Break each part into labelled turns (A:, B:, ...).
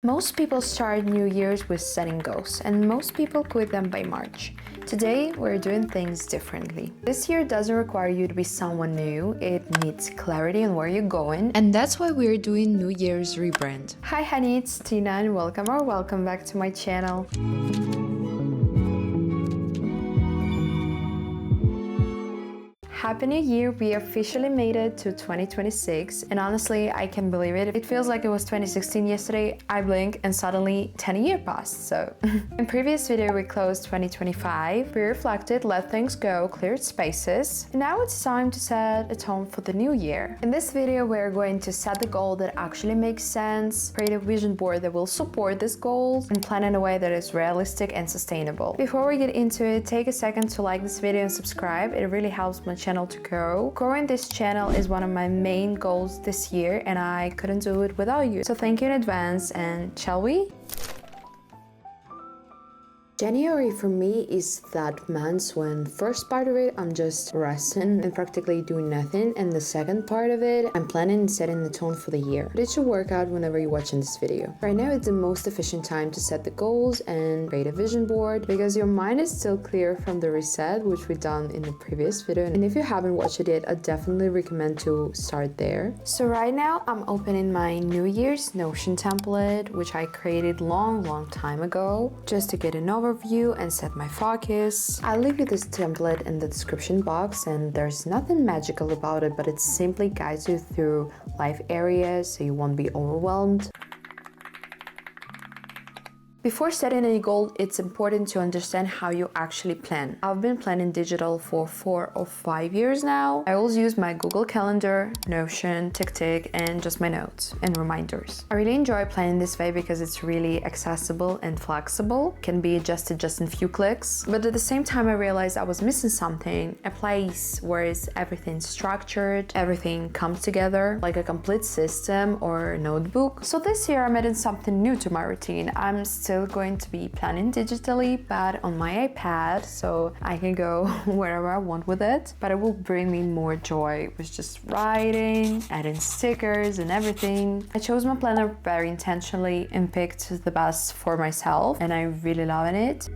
A: Most people start New Year's with setting goals, and most people quit them by March. Today, we're doing things differently. This year doesn't require you to be someone new, it needs clarity on where you're going, and that's why we're doing New Year's rebrand. Hi honey, it's Tina and welcome back to my channel. Happy New Year! We officially made it to 2026 and honestly I can't believe it. It feels like it was 2016 yesterday. I blink and suddenly 10 years passed, so. In previous video we closed 2025, we reflected, let things go, cleared spaces, and now it's time to set a tone for the new year. In this video we're going to set the goal that actually makes sense, create a vision board that will support these goals, and plan in a way that is realistic and sustainable. Before we get into it, take a second to like this video and subscribe. It really helps my channel to grow. Growing this channel is one of my main goals this year and I couldn't do it without you. So thank you in advance, and shall we? January for me is that month when first part of it I'm just resting and practically doing nothing, and the second part of it I'm planning and setting the tone for the year. But it should work out whenever you're watching this video. Right now it's the most efficient time to set the goals and create a vision board because your mind is still clear from the reset, which we done in the previous video, and if you haven't watched it yet I definitely recommend to start there. So right now I'm opening my New Year's Notion template, which I created long time ago just to get an overview and set my focus. I'll leave you this template in the description box, and there's nothing magical about it, but it simply guides you through life areas so you won't be overwhelmed. Before setting any goal, it's important to understand how you actually plan. I've been planning digital for 4 or 5 years now. I always use my Google Calendar, Notion, Tick, and just my notes and reminders. I really enjoy planning this way because it's really accessible and flexible, can be adjusted just in a few clicks. But at the same time I realized I was missing something, a place where everything's structured, everything comes together, like a complete system or a notebook. So this year I'm adding something new to my routine. I'm still going to be planning digitally, but on my iPad, so I can go wherever I want with it, but it will bring me more joy with just writing, adding stickers and everything. I chose my planner very intentionally and picked the best for myself, and I really love it.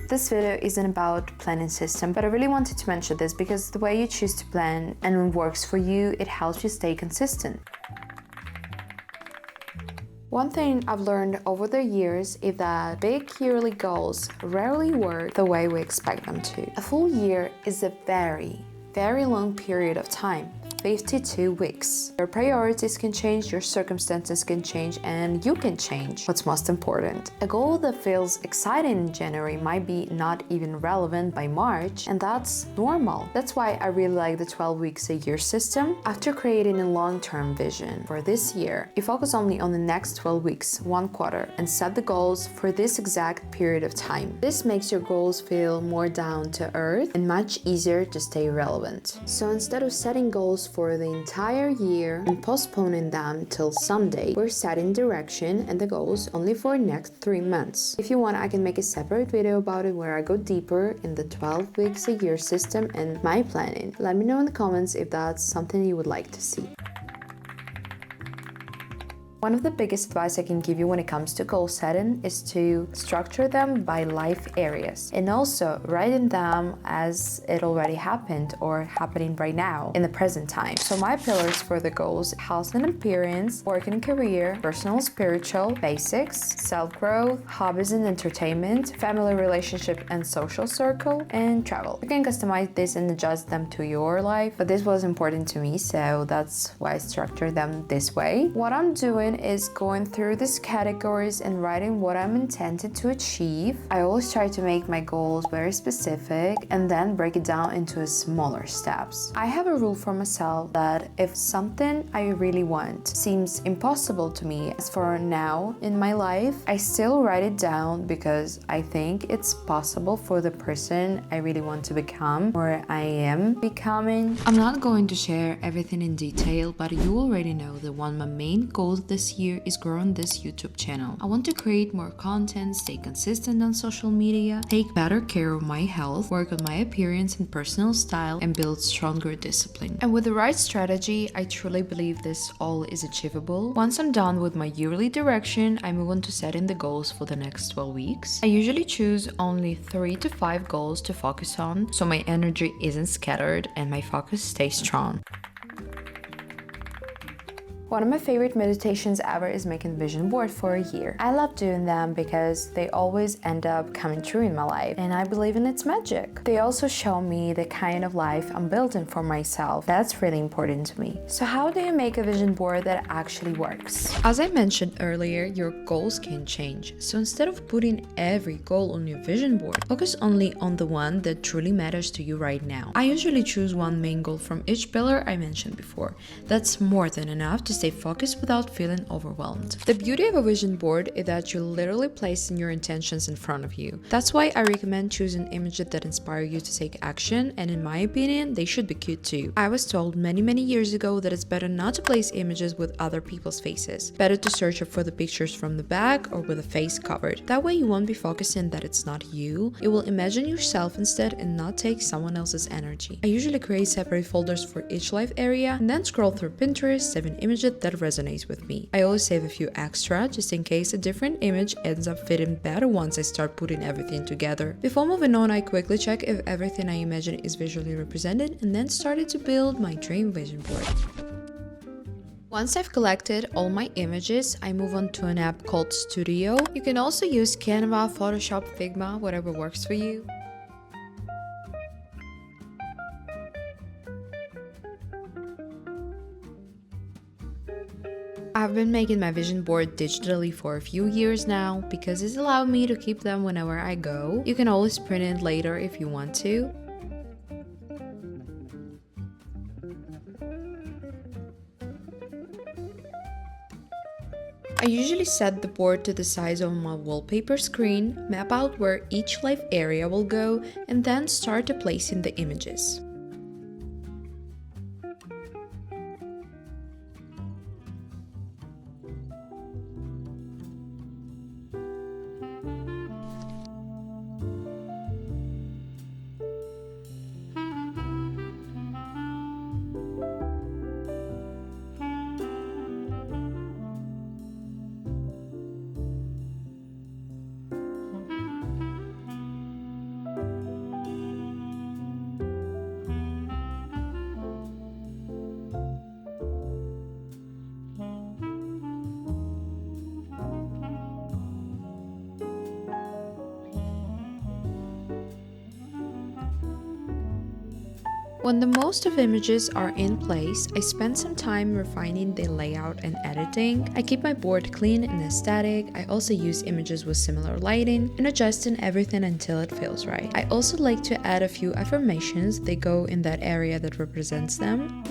A: This video isn't about planning system, but I really wanted to mention this because the way you choose to plan and works for you, it helps you stay consistent. One thing I've learned over the years is that big yearly goals rarely work the way we expect them to. A full year is a very long period of time. 52 weeks. Your priorities can change, your circumstances can change, and you can change. What's most important, a goal that feels exciting in January might be not even relevant by March, and that's normal. That's why I really like the 12 weeks a year system. After creating a long-term vision for this year, you focus only on the next 12 weeks, 1 quarter, and set the goals for this exact period of time. This makes your goals feel more down to earth and much easier to stay relevant. So instead of setting goals for the entire year and postponing them till someday, we're setting direction and the goals only for next 3 months. If you want, I can make a separate video about it where I go deeper in the 12 weeks a year system and my planning. Let me know in the comments if that's something you would like to see. One of the biggest advice I can give you when it comes to goal setting is to structure them by life areas and also writing them as it already happened or happening right now in the present time. So my pillars for the goals: health and appearance, work and career, personal spiritual, basics, self-growth, hobbies and entertainment, family relationship and social circle, and travel. You can customize this and adjust them to your life, but this was important to me, so that's why I structured them this way. What I'm doing is going through these categories and writing what I'm intended to achieve. I always try to make my goals very specific and then break it down into smaller steps. I have a rule for myself that if something I really want seems impossible to me as for now in my life, I still write it down because I think it's possible for the person I really want to become or I am becoming. I'm not going to share everything in detail, but you already know that one of my main goals this this year is growing this YouTube channel. I want to create more content, stay consistent on social media, take better care of my health, work on my appearance and personal style, and build stronger discipline. And with the right strategy, I truly believe this all is achievable. Once I'm done with my yearly direction, I move on to setting the goals for the next 12 weeks. I usually choose only 3 to 5 goals to focus on, so my energy isn't scattered and my focus stays strong. One of my favorite meditations ever is making vision board for a year. I love doing them because they always end up coming true in my life, and I believe in its magic. They also show me the kind of life I'm building for myself. That's really important to me. So how do you make a vision board that actually works? As I mentioned earlier, your goals can change. So instead of putting every goal on your vision board, focus only on the one that truly matters to you right now. I usually choose one main goal from each pillar I mentioned before. That's more than enough to stay focused without feeling overwhelmed. The beauty of a vision board is that you're literally placing your intentions in front of you. That's why I recommend choosing images that inspire you to take action, and in my opinion, they should be cute too. I was told many years ago that it's better not to place images with other people's faces. Better to search for the pictures from the back or with a face covered. That way you won't be focusing that it's not you. You will imagine yourself instead and not take someone else's energy. I usually create separate folders for each life area and then scroll through Pinterest, saving images that resonates with me. I always save a few extra just in case a different image ends up fitting better once I start putting everything together. Before moving on, I quickly check if everything I imagine is visually represented and then started to build my dream vision board. Once I've collected all my images, I move on to an app called Studio. You can also use Canva, Photoshop, Figma, whatever works for you. I've been making my vision board digitally for a few years now because it's allowed me to keep them whenever I go. You can always print it later if you want to. I usually set the board to the size of my wallpaper screen, map out where each life area will go, and then start placing the images. When the most of images are in place, I spend some time refining the layout and editing. I keep my board clean and aesthetic. I also use images with similar lighting and adjusting everything until it feels right. I also like to add a few affirmations. They go in that area that represents them.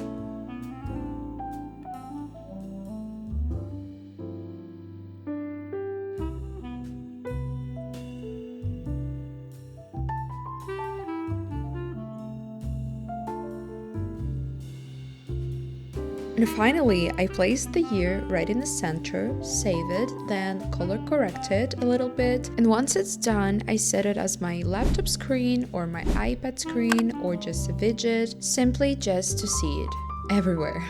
A: And finally, I place the year right in the center, save it, then color correct it a little bit. And once it's done, I set it as my laptop screen or my iPad screen or just a widget, simply just to see it everywhere.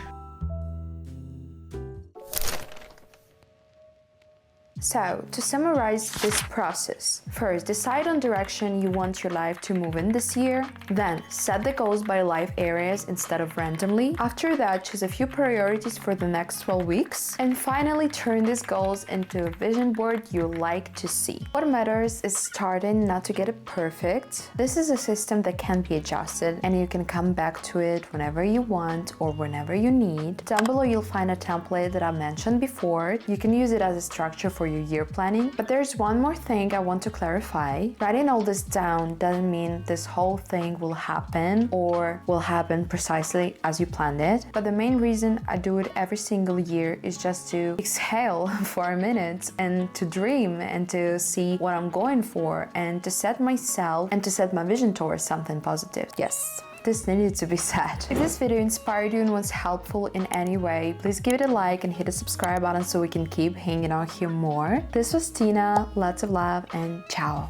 A: So, to summarize this process, first decide on direction you want your life to move in this year, then set the goals by life areas instead of randomly. After that, choose a few priorities for the next 12 weeks, and finally turn these goals into a vision board you like to see. What matters is starting, not to get it perfect. This is a system that can be adjusted and you can come back to it whenever you want or whenever you need. Down below you'll find a template that I mentioned before. You can use it as a structure for your year planning. But there's one more thing I want to clarify. Writing all this down doesn't mean this whole thing will happen or will happen precisely as you planned it. But the main reason I do it every single year is just to exhale for a minute and to dream and to see what I'm going for and to set myself and to set my vision towards something positive. Yes, this needed to be said. If this video inspired you and was helpful in any way, please give it a like and hit the subscribe button so we can keep hanging out here more. This was Tina, lots of love and ciao!